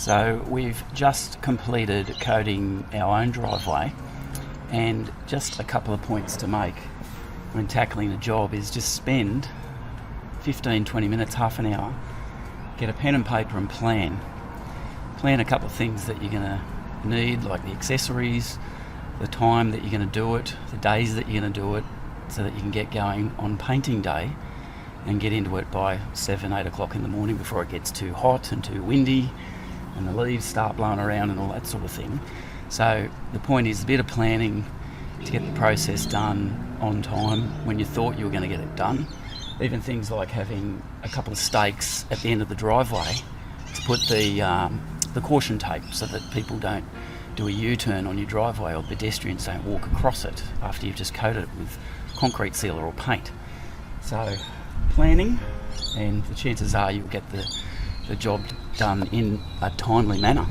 So we've just completed coating our own driveway, and just a couple of points to make when tackling a job is just spend 15-20 minutes, half an hour, get a pen and paper and plan a couple of things that you're going to need, like the accessories, the time that you're going to do it, the days that you're going to do it, so that you can get going on painting day and get into it by 7-8 o'clock in the morning before it gets too hot and too windy and the leaves start blowing around and all that sort of thing. So the point is a bit of planning to get the process done on time when you thought you were going to get it done. Even things like having a couple of stakes at the end of the driveway to put the caution tape so that people don't do a U-turn on your driveway, or pedestrians don't walk across it after you've just coated it with concrete sealer or paint. So planning, and the chances are you'll get the job done in a timely manner.